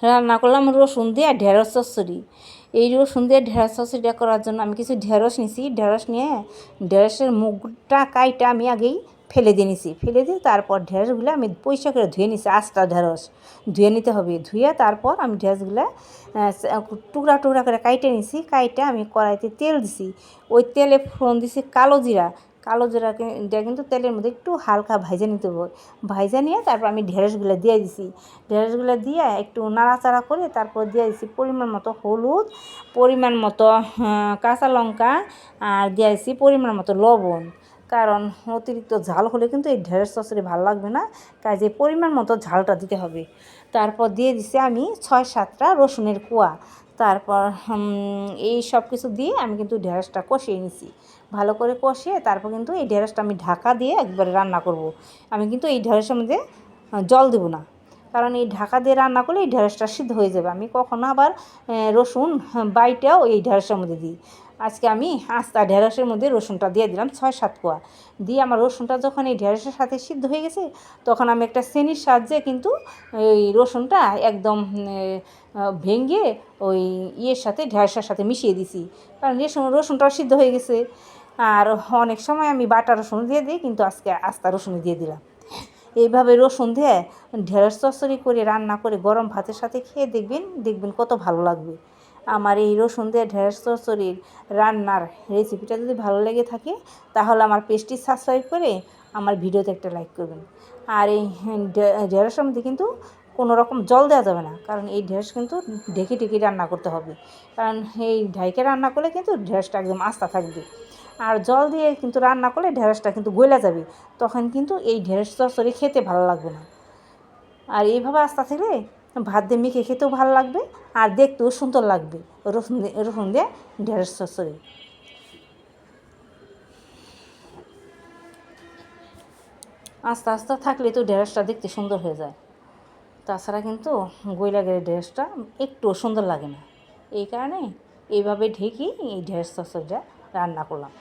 রান্না করলাম রসুন দিয়ে ঢেঁড়স চচ্চড়ি। এই রসুন দিয়ে ঢেঁড়স চচ্চড়িটা করার জন্য আমি কিছু ঢেঁড়স নিছি। ঢেঁড়স নিয়ে ঢেঁড়সের মুখটা কাইটা আমি আগেই ফেলে দিয়ে নিছি। ফেলে দিয়ে তারপর ঢেঁড়সগুলো আমি পরিষ্কার করে ধুয়ে নিছি। আস্তা ঢেঁড়স ধুয়ে নিতে হবে। ধুয়ে তারপর আমি ঢেঁড়সগুলো টুকরা টুকরা করে কাইটে নিছি। কাইটা আমি কড়াইতে তেল দিছি। ওই তেলে ফোড়ন দিছি কালো জিরা। কালো জিরাকে কিন্তু তেলের মধ্যে একটু হালকা ভাইজা নিতে হবে। ভাইজা নিয়ে তারপর আমি ঢেঁড়সগুলো দিয়ে দিছি। ঢেঁড়সগুলো দিয়ে একটু নাড়াচাড়া করে তারপর দিয়ে দিছি পরিমাণ মতো হলুদ, পরিমাণ মতো কাঁচা লঙ্কা, আর দিয়ে দিছি পরিমাণ মতো লবণ। কারণ অতিরিক্ত ঝাল হলে কিন্তু এই ঢেঁড়স চচ্চড়ি ভালো লাগবে না, কাজে পরিমাণ মতো ঝালটা দিতে হবে। তারপর দিয়ে দিছি আমি 6-7টা রসুনের কোয়া। তারপর এই সব কিছু দিয়ে আমি কিন্তু ঢেঁড়সটা কষিয়ে নিছি। ভালো করে কষিয়ে তারপর কিন্তু এই ঢেঁড়সটা আমি ঢাকা দিয়ে একবারে রান্না করব। আমি কিন্তু এই ঢেঁড়সের মধ্যে জল দেবো না, কারণ এই ঢাকা দিয়ে রান্না করলে এই ঢেঁড়সটা সিদ্ধ হয়ে যাবে। আমি কখনো আবার রসুন বাইটাও এই ঢেঁড়সের মধ্যে দিই। আজকে আমি আস্তা ঢেঁড়সের মধ্যে রসুনটা দিয়ে দিলাম 6-7 কোয়া। দিয়ে আমার রসুনটা যখন এই ঢেঁড়সের সাথে সিদ্ধ হয়ে গেছে, তখন আমি একটা ছেনির সাহায্যে কিন্তু এই রসুনটা একদম ভেঙে ওই ইয়ের সাথে ঢেঁড়সের সাথে মিশিয়ে দিছি, কারণ রসুনটাও সিদ্ধ হয়ে গেছে। আর অনেক সময় আমি বাটা রসুন দিয়ে দিই, কিন্তু আজকে আস্তা রসুন দিয়ে দিলাম। এইভাবে রসুন দিয়ে ঢেঁড়স চচ্চড়ি করে রান্না করে গরম ভাতের সাথে খেয়ে দেখবেন কত ভালো লাগবে। আমার এই রসুন দিয়ে ঢেঁড়স চচ্চড়ির রান্নার রেসিপিটা যদি ভালো লেগে থাকে, তাহলে আমার পেজটি সাবস্ক্রাইব করে আমার ভিডিওতে একটা লাইক করবেন। আর এই ঢেঁড়সের মধ্যে কিন্তু কোনো রকম জল দেওয়া যাবে না, কারণ এই ঢেঁড়স কিন্তু ঢেকে ঢেকে রান্না করতে হবে। কারণ এই ঢাইকে রান্না করলে কিন্তু ঢেঁড়সটা একদম আস্তা থাকবে। আর জল দিয়ে কিন্তু রান্না করলে ঢেঁড়সটা কিন্তু গলে যাবে, তখন কিন্তু এই ঢেঁড়স চচ্চড়ি খেতে ভালো লাগবে না। আর এইভাবে আস্তা থেকে ভাত দিয়ে মেখে খেতেও ভালো লাগবে, আর দেখতেও সুন্দর লাগবে রসুন দিয়ে ঢেঁড়স চচ্চড়ি। আস্তে আস্তে থাকলে তো ঢেঁড়সটা দেখতে সুন্দর হয়ে যায়। তাছাড়া কিন্তু গইলা গেলে ঢেঁড়সটা একটুও সুন্দর লাগে না। এই কারণে এইভাবে ঢেকে এই ঢেঁড়স চচ্চড়িটা রান্না করলাম।